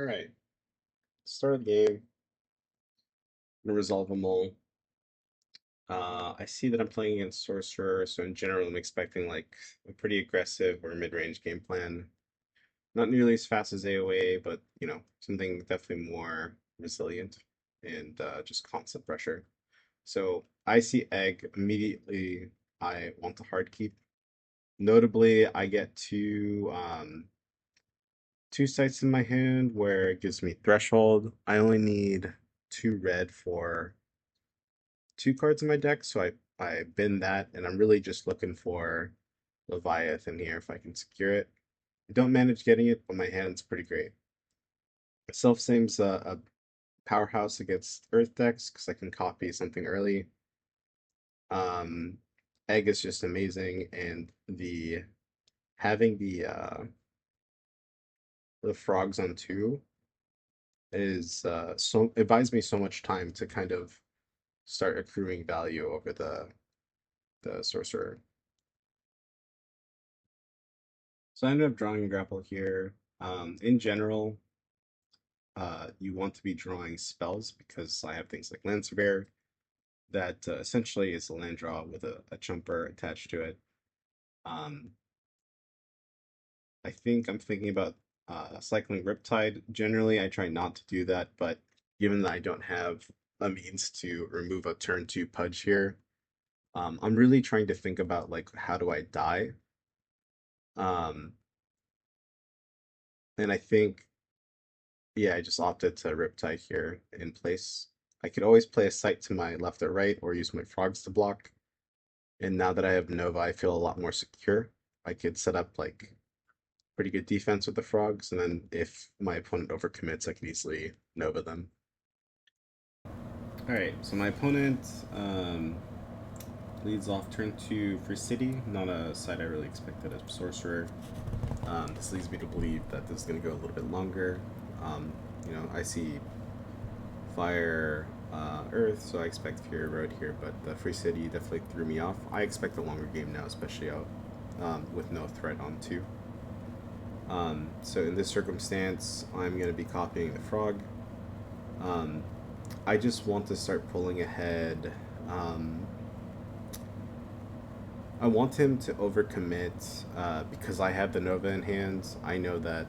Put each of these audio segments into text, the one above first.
All right, start of the game. I'm gonna resolve them all. I see that I'm playing against Sorcerer, so in general, I'm expecting like a pretty aggressive or mid-range game plan. Not nearly as fast as AoA, but something definitely more resilient and just constant pressure. So I see Egg immediately. I want to hard keep. Notably, I get two sites in my hand where it gives me threshold. I only need two red for two cards in my deck, so I bin that, and I'm really just looking for Leviathan here if I can secure it. I don't manage getting it, but my hand's pretty great. Self same's a powerhouse against Earth decks because I can copy something early. Um, Egg is just amazing, and the having the frogs on two is so it buys me so much time to kind of start accruing value over the sorcerer. So I ended up drawing a grapple here. In general, you want to be drawing spells because I have things like Lancer Bear that essentially is a land draw with a chumper attached to it. Um, I think I'm thinking about cycling Riptide. Generally, I try not to do that, but given that I don't have a means to remove a turn two Pudge here, I'm really trying to think about like how do I die? Um, and I think yeah, I just opted to Riptide here in place. I could always play a site to my left or right or use my frogs to block. And now that I have Nova, I feel a lot more secure. I could set up like pretty good defense with the frogs, and then if my opponent overcommits, I can easily Nova them. All right, so my opponent leads off turn two for City, not a side I really expected as Sorcerer. This leads me to believe that this is going to go a little bit longer. I see Fire, Earth, so I expect Fury Road here, but the Free City definitely threw me off. I expect a longer game now, especially out with no threat on two. So in this circumstance, I'm going to be copying the frog. Um, I just want to start pulling ahead. Um, I want him to overcommit because I have the Nova in hand. I know that,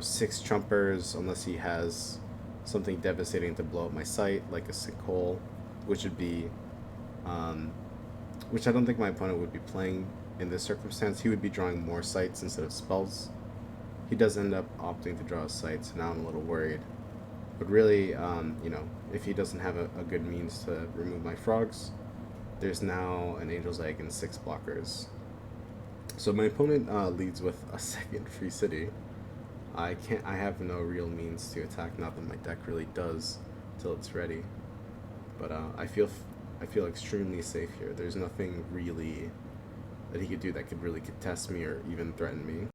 six trumpers, unless he has something devastating to blow up my site, like a sinkhole, which would be, um, which I don't think my opponent would be playing in this circumstance. He would be drawing more sites instead of spells. He does end up opting to draw a site, so now I'm a little worried. But really, if he doesn't have a good means to remove my frogs, there's now an Angel's Egg and six blockers. So my opponent leads with a second free city. I can't. I have no real means to attack. Not that my deck really does, till it's ready. But I feel extremely safe here. There's nothing really that he could do that could really contest me or even threaten me.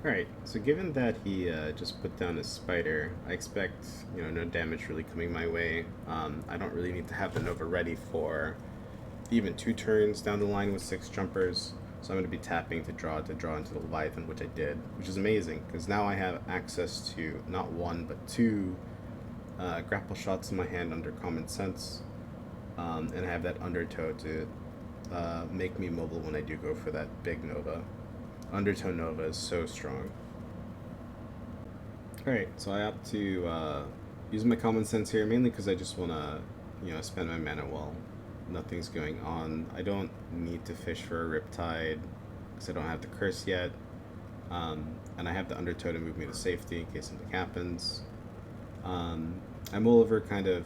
Alright, so given that he just put down his spider, I expect, no damage really coming my way. I don't really need to have the Nova ready for even two turns down the line with six jumpers. So I'm going to be tapping to draw into the Leviathan, which I did, which is amazing, because now I have access to not one, but two grapple shots in my hand under Common Sense. And I have that Undertow to make me mobile when I do go for that big Nova. Undertow Nova is so strong. Alright, so I opt to use my common sense here, mainly because I just want to, spend my mana while nothing's going on. I don't need to fish for a Riptide, because I don't have the curse yet. And I have the Undertow to move me to safety in case something happens. I'm all over kind of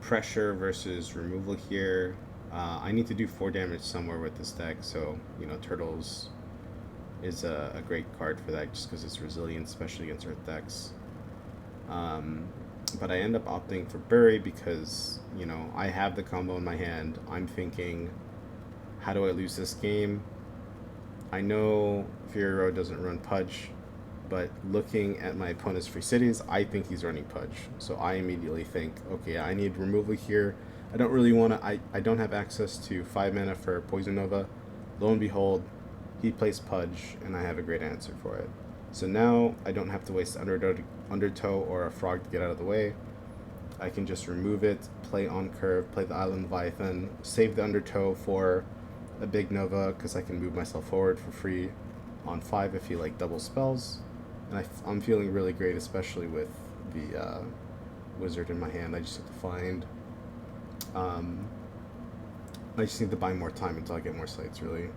pressure versus removal here. I need to do 4 damage somewhere with this deck, so, Turtles is a great card for that just because it's resilient, especially against Earth decks. But I end up opting for Bury because, I have the combo in my hand. I'm thinking, how do I lose this game? I know Fury Road doesn't run Pudge, but looking at my opponent's free cities, I think he's running Pudge. So I immediately think, okay, I need removal here. I don't really want to, I don't have access to 5 mana for Poison Nova. Lo and behold, he plays Pudge, and I have a great answer for it. So now I don't have to waste Undertow or a Frog to get out of the way. I can just remove it, play on curve, play the Island Leviathan, save the Undertow for a big Nova because I can move myself forward for free on 5 if he like double spells. And I'm feeling really great, especially with the Wizard in my hand. I just have to find. Um, I just need to buy more time until I get more sites, really.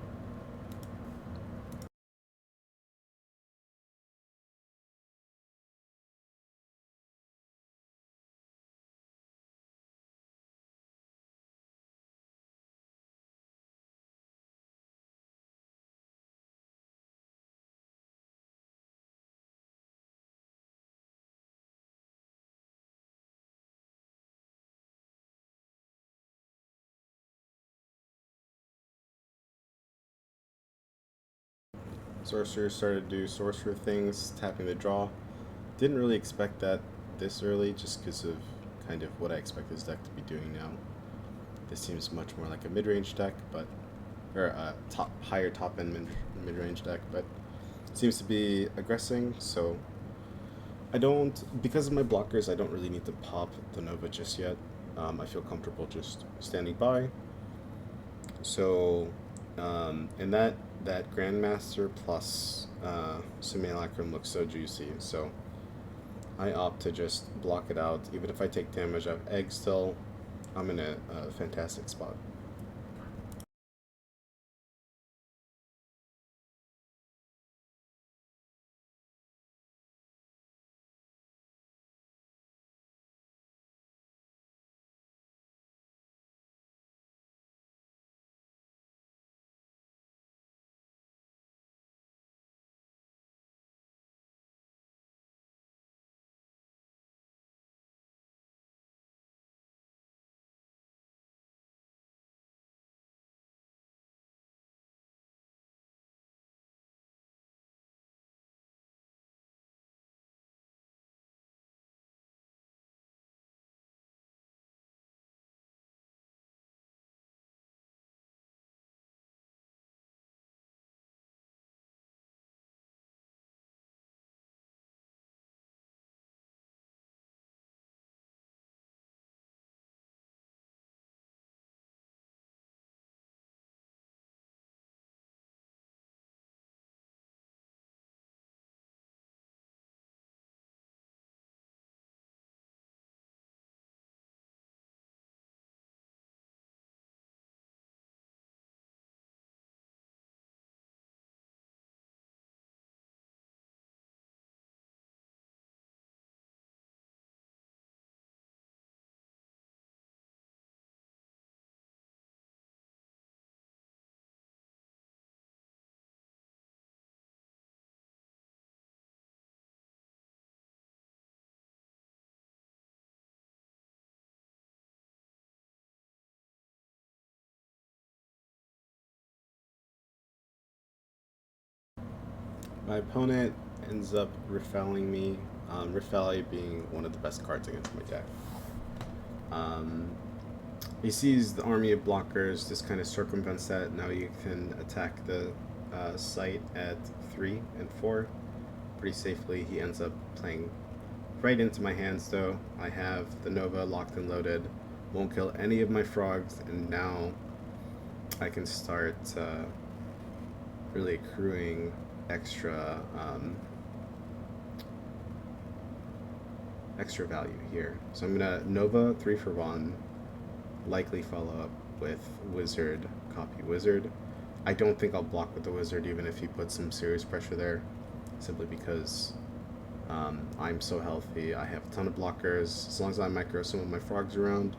Sorcerer started to do sorcerer things, tapping the draw. Didn't really expect that this early, just because of kind of what I expect this deck to be doing now. This seems much more like a mid-range deck, but or a higher top end mid-range deck, but it seems to be aggressing. So I don't, because of my blockers, I don't really need to pop the Nova just yet. I feel comfortable just standing by. So, and that Grandmaster plus Simulacrum looks so juicy. So I opt to just block it out. Even if I take damage, I have Egg still. I'm in a fantastic spot. My opponent ends up Riffeling me, Riffeli being one of the best cards against my deck. Um, he sees the army of blockers, this kind of circumvents that. Now you can attack the site at 3 and 4 pretty safely. He ends up playing right into my hands, though. I have the Nova locked and loaded, won't kill any of my frogs, and now I can start really accruing extra extra value here. So I'm gonna Nova 3 for 1, likely follow up with Wizard, copy Wizard. I don't think I'll block with the Wizard even if he puts some serious pressure there, simply because I'm so healthy. I have a ton of blockers. As long as I micro some of my frogs around,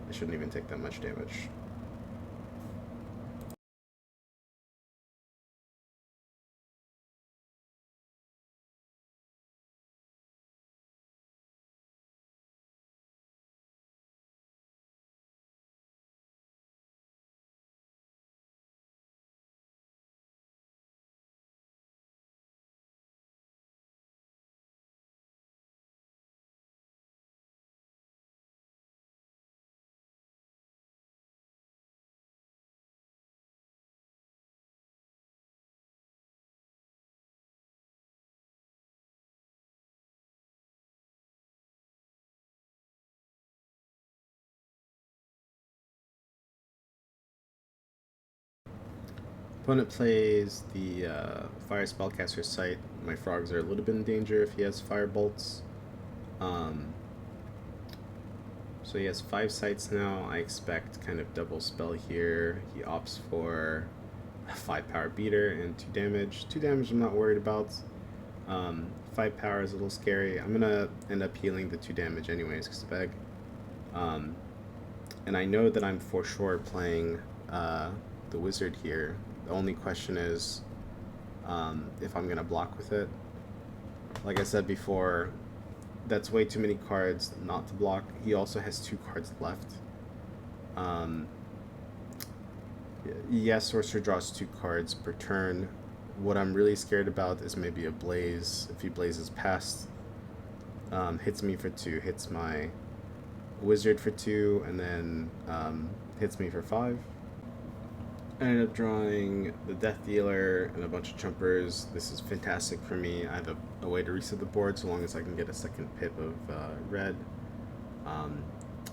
I shouldn't even take that much damage. Opponent plays the Fire Spellcaster Sight. My frogs are a little bit in danger if he has Fire Bolts. Um, so he has 5 sights now. I expect kind of double spell here. He opts for a 5 power beater and 2 damage. 2 damage I'm not worried about. 5 power is a little scary. I'm gonna end up healing the 2 damage anyways because beg. And I know that I'm for sure playing the wizard here. The only question is if I'm gonna block with it. Like I said before, that's way too many cards not to block. He also has 2 cards left. Um, yes, Sorcerer draws 2 cards per turn. What I'm really scared about is maybe a Blaze. If he blazes past, hits me for 2, hits my Wizard for 2, and then hits me for 5. I ended up drawing the Death Dealer and a bunch of Jumpers. This is fantastic for me. I have a way to reset the board so long as I can get a second pip of red.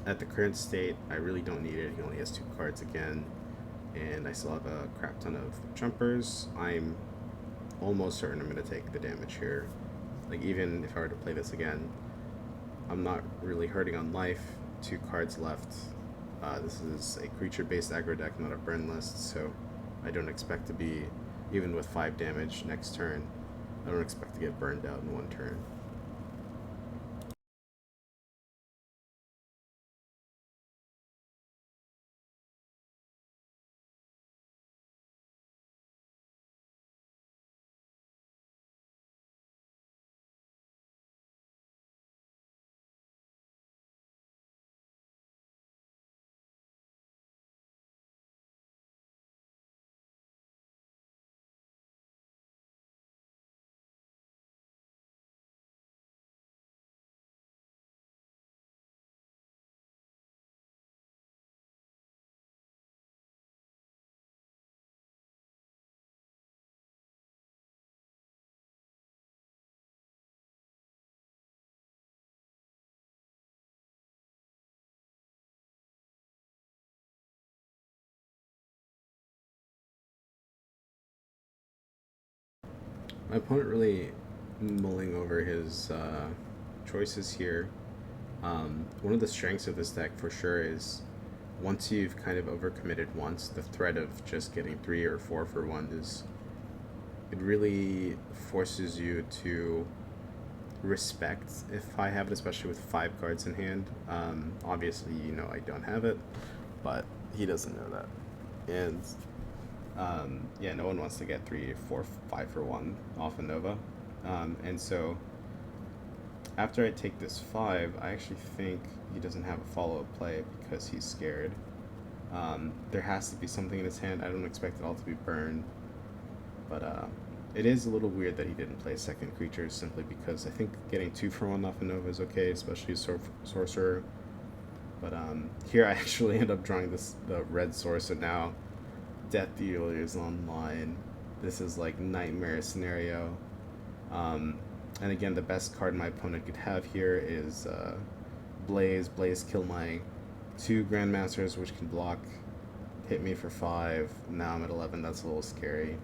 At the current state, I really don't need it. He only has 2 cards again, and I still have a crap ton of Jumpers. I'm almost certain I'm going to take the damage here. Like, even if I were to play this again, I'm not really hurting on life. 2 cards left. This is a creature-based aggro deck, not a burn list, so I don't expect to be, even with 5 damage next turn, I don't expect to get burned out in 1 turn. My opponent really mulling over his choices here. One of the strengths of this deck for sure is once you've kind of overcommitted once, the threat of just getting 3 or 4 for 1 is, it really forces you to respect if I have it, especially with 5 cards in hand. Obviously, you know I don't have it, but he doesn't know that. And yeah, no one wants to get 3, 4, 5 for 1 off a Nova. And so after I take this 5, I actually think he doesn't have a follow-up play because he's scared. There has to be something in his hand. I don't expect it all to be burned, but it is a little weird that he didn't play second creature simply because I think getting 2 for 1 off a Nova is okay, especially Sorcerer. But here I actually end up drawing the red Sorcerer now. Death Dealer is online. This is like nightmare scenario. And again, the best card my opponent could have here is Blaze. Blaze kill my 2 Grandmasters, which can block, hit me for 5. Now I'm at 11. That's a little scary.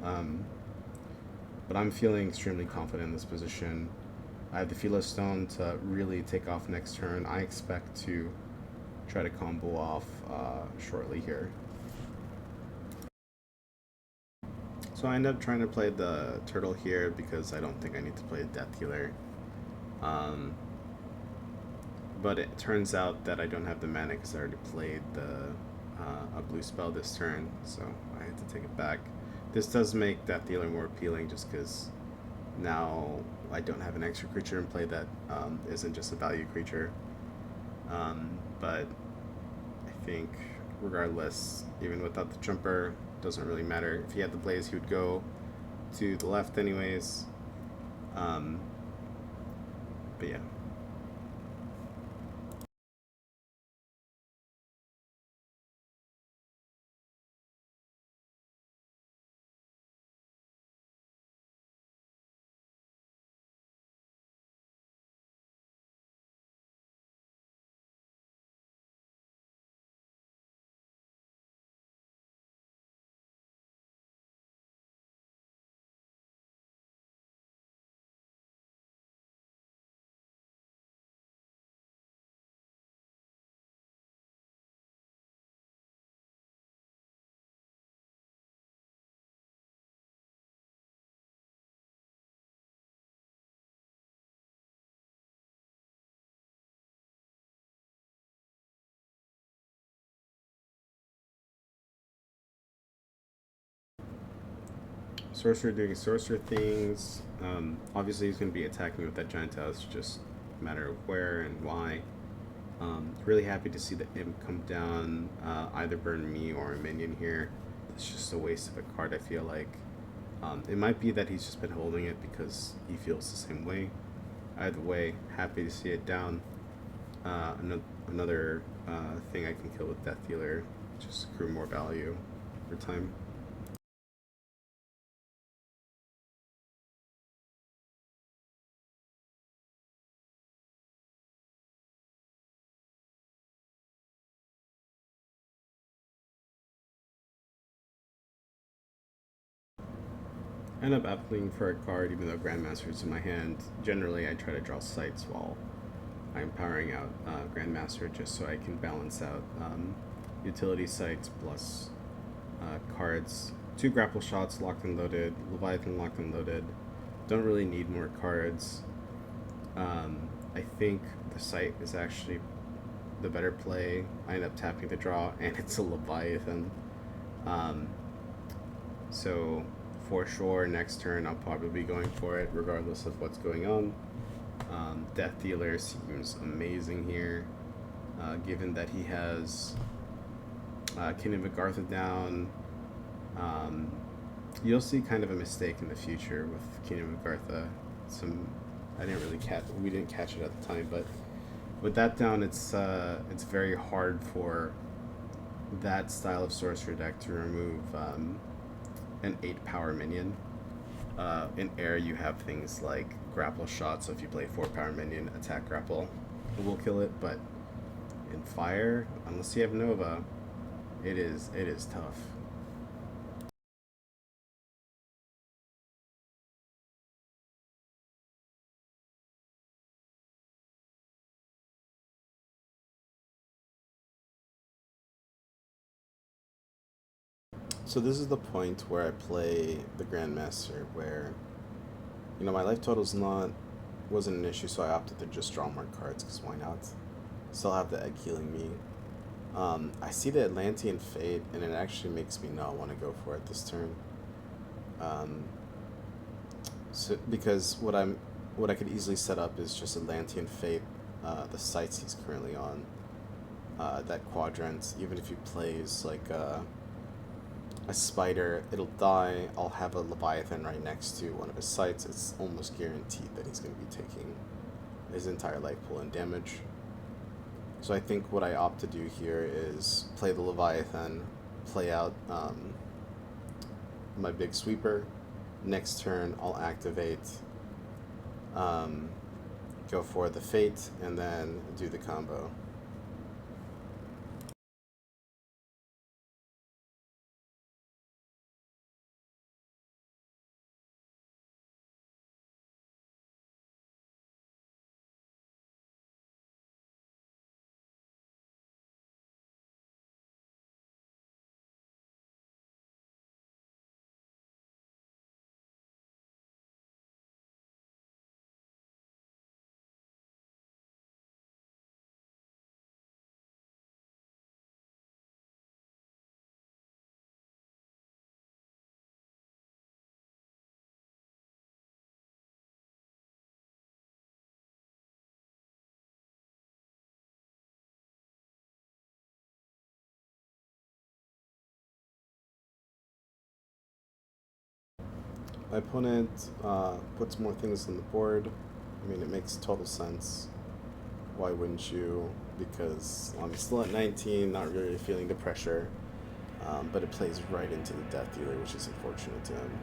But I'm feeling extremely confident in this position. I have the Philo Stone to really take off next turn. I expect to try to combo off shortly here. So I end up trying to play the turtle here because I don't think I need to play a Death Healer. But it turns out that I don't have the mana because I already played a blue spell this turn, so I had to take it back. This does make Death Dealer more appealing just because now I don't have an extra creature in play that isn't just a value creature. But I think regardless, even without the jumper, doesn't really matter. If he had the Blaze, he would go to the left anyways. But yeah. Sorcerer doing sorcerer things. Obviously, he's going to be attacking with that giant house, just a matter of where and why. Really happy to see the imp come down, either burn me or a minion here. It's just a waste of a card, I feel like. It might be that he's just been holding it because he feels the same way. Either way, happy to see it down. Another thing I can kill with Death Dealer, just accrue more value over time. I end up applying for a card even though Grandmaster's in my hand. Generally, I try to draw sights while I'm powering out Grandmaster just so I can balance out utility sights plus cards. 2 grapple shots locked and loaded, Leviathan locked and loaded. Don't really need more cards. I think the sight is actually the better play. I end up tapping the draw, and it's a Leviathan. So for sure, next turn I'll probably be going for it, regardless of what's going on. Death Dealer seems amazing here, given that he has Kingdom of Gartha down. You'll see kind of a mistake in the future with Kingdom of Gartha. We didn't catch it at the time, but with that down, it's very hard for that style of sorcerer deck to remove an 8 power minion. In air, you have things like grapple shot, so if you play 4 power minion, attack grapple will kill it, but in fire, unless you have Nova, it is tough. So this is the point where I play the Grandmaster, where my life total's wasn't an issue, so I opted to just draw more cards because why not? Still have the egg healing me. I see the Atlantean Fate, and it actually makes me not want to go for it this turn. So because what I could easily set up is just Atlantean Fate, the sites he's currently on, that quadrant. Even if he plays like a spider, it'll die. I'll have a Leviathan right next to one of his sites. It's almost guaranteed that he's going to be taking his entire life pool in damage. So I think what I opt to do here is play the Leviathan, play out my big sweeper. Next turn, I'll activate, go for the Fate, and then do the combo. My opponent puts more things on the board. I mean, it makes total sense. Why wouldn't you? Because I'm still at 19, not really feeling the pressure. But it plays right into the Death Dealer, which is unfortunate to him.